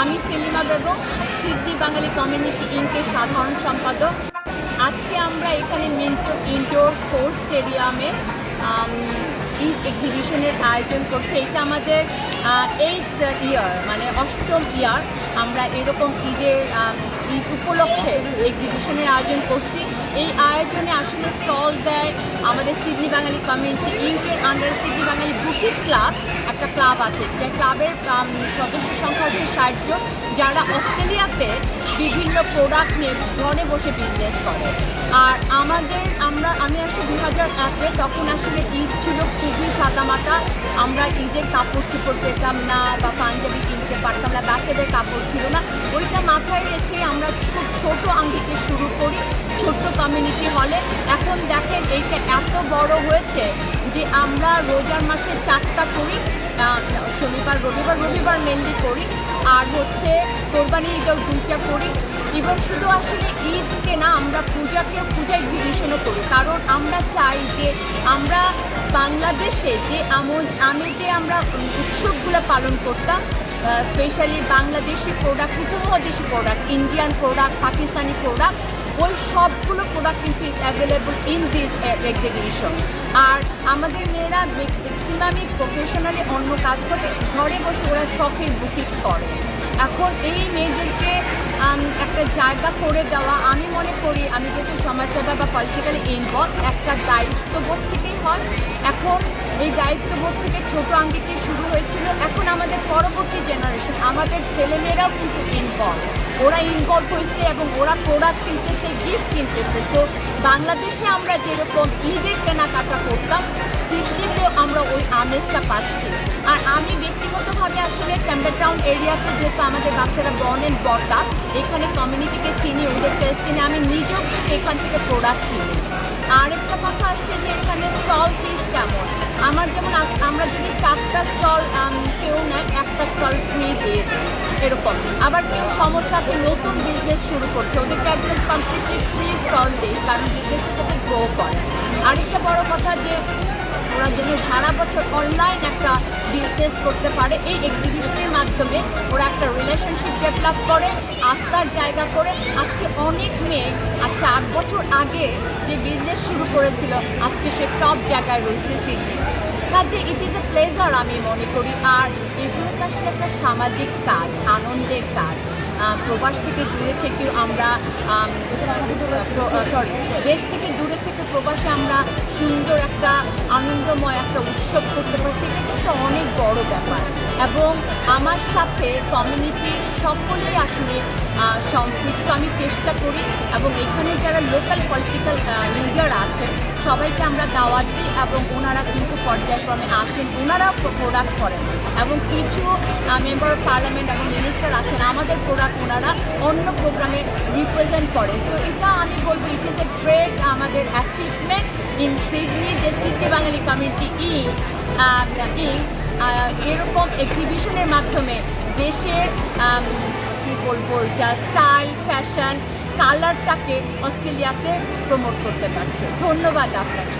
আমি সেলিমা বেগম, সিডনি বাঙালি কমিউনিটি ইনকের সাধারণ সম্পাদক। আজকে আমরা এখানে মিন্টো ইনডোর স্পোর্টস স্টেডিয়ামে ঈদ এক্সিবিশনের আয়োজন করছি। এটা আমাদের 8th ইয়ার, মানে 8ম ইয়ার আমরা এরকম ঈদ উপলক্ষে এক্সিবিশনের আয়োজন করছি। এই আয়োজনে আসলে স্টল দেয় আমাদের সিডনি বাঙালি কমিউনিটি ইনকের আন্ডার সিডনি বাঙালি বুটিক ক্লাব, একটা ক্লাব আছে যে ক্লাবের সদস্য সংখ্যা হচ্ছে 60 জন, যারা অস্ট্রেলিয়াতে বিভিন্ন প্রোডাক্ট নিয়ে ঘরে বসে বিজনেস করে। আর আমি আসলে 2001-এ, তখন আসলে ঈদ ছিল খুবই সাদামাটা। আমরা ঈদের কাপড় চোপড় পেতাম না বা পাঞ্জাবি কিনতে পারতাম না, বাচ্চাদের কাপড় ছিল না। ওইটা মাথায় রেখে আমরা খুব ছোটো আঙ্গিকে শুরু করি, ছোট্ট কমিউনিটি হলে। এখন দেখেন এইটা এত বড় হয়েছে যে আমরা রোজার মাসে 4টা করি, শনিবার রবিবার মেনলি করি, আর হচ্ছে কোরবানি ঈদেও 2টা করি। এবং শুধু আসলে ঈদকে না, আমরা পূজা এক্সিবিশনও করি, কারণ আমরা চাই যে আমরা বাংলাদেশে যে আমরা উৎসবগুলো পালন করতাম, স্পেশালি বাংলাদেশি প্রোডাক্ট, উপমহাদেশি product, Indian product, Pakistani product, ওই সবগুলো প্রোডাক্ট কিন্তু is available in this exhibition. আর আমাদের মেয়েরা ম্যাক্সিমামই প্রফেশনালি অন্য কাজ করে, ঘরে বসে ওরা শখের বুটিক করে। এখন এই মেয়েদেরকে একটা জায়গা করে দেওয়া, আমি মনে করি, আমি যেহেতু সমাজসেবা বা পলিটিক্যালি ইনভলভ, একটা দায়িত্ববোধ থেকেই হয়। এখন এই দায়িত্ববোধ থেকে ছোটো আঙ্গিকে শুরু হয়েছিল। এখন আমাদের পরবর্তী জেনারেশন, আমাদের ছেলেমেয়েরাও কিন্তু ওরা ইনভলভ হয়েছে এবং ওরা প্রোডাক্ট কিনতেছে, গিফট কিনতেছে। তো বাংলাদেশে আমরা যেরকম ঈদের কেনাকাটা করতাম, সিডনিতেও আমরা ওই আমেজটা পাচ্ছি। আর আমি ব্যক্তিগতভাবে আসলে ক্যাম্বেল এরিয়াতে, যেহেতু আমাদের বাচ্চারা বর্ন অ্যান্ড বটা, এখানে কমিউনিটিকে চিনি, ওদের টেস্ট চিনি, আমি নিজেও কিন্তু এখান থেকে প্রোডাক্ট কিনি। আরেকটা কথা আসছে যে এখানে স্টল ফিস কেমন। আমরা যদি 4টা স্টল কেউ নেয়, একটা স্টল ফ্রি দিয়ে দেয় এরকম। আবার কেউ সমস্যা আছে, নতুন বিজনেস শুরু করছে, ওদেরকে একদম কমপ্লিটলি ফ্রি স্টল দেয়, কারণ বিজনেসের সাথে গ্রো করে। আরেকটা বড় কথা যে ওরা যেন সারা বছর অনলাইন একটা বিজনেস করতে পারে, এই এক্সিবিশনের মাধ্যমে ওরা একটা রিলেশনশিপ ডেভেলপ করে, আস্থার জায়গা করে। আজকে অনেক মেয়ে, আজকে 8 বছর আগে যে বিজনেস শুরু করেছিল, আজকে সে টপ জায়গায় রয়েছে সিডনি। কাজে ইট ইজ এ প্লেজার আমি মনে করি। আর এগুলো তো আসলে একটা সামাজিক কাজ, আনন্দের কাজ। প্রবাস থেকে দূরে থেকেও আমরা দেশ থেকে দূরে থেকে প্রবাসে আমরা সুন্দর একটা আনন্দময় একটা উৎসব করতে পারছি, এটা কিন্তু অনেক বড় ব্যাপার। এবং আমার সাথে কমিউনিটির সকলেই আসলে সম্পৃক্ত, আমি চেষ্টা করি। এবং এখানে যারা লোকাল পলিটিক্যাল লিডার আছেন, সবাইকে আমরা দাওয়াত দিই এবং ওনারা কিন্তু পর্যায়ক্রমে আসেন, ওনারাও প্রোডাক্ট করেন। এবং কিছু মেম্বার অফ পার্লামেন্ট এবং মিনিস্টার আছেন, আমাদের প্রোডাক্ট ওনারা অন্য প্রোগ্রামে রিপ্রেজেন্ট করে। সো এটা আমি বলবো ইট ইজ এ গ্রেট আমাদের অ্যাচিভমেন্ট ইন সিডনি, যে সিডনি বাঙালি কমিউনিটি এরকম এক্সিবিশনের মাধ্যমে দেশের কী বলবো, যা স্টাইল, ফ্যাশন, কালারটাকে অস্ট্রেলিয়াতে প্রমোট করতে পারছে। ধন্যবাদ আপনাকে।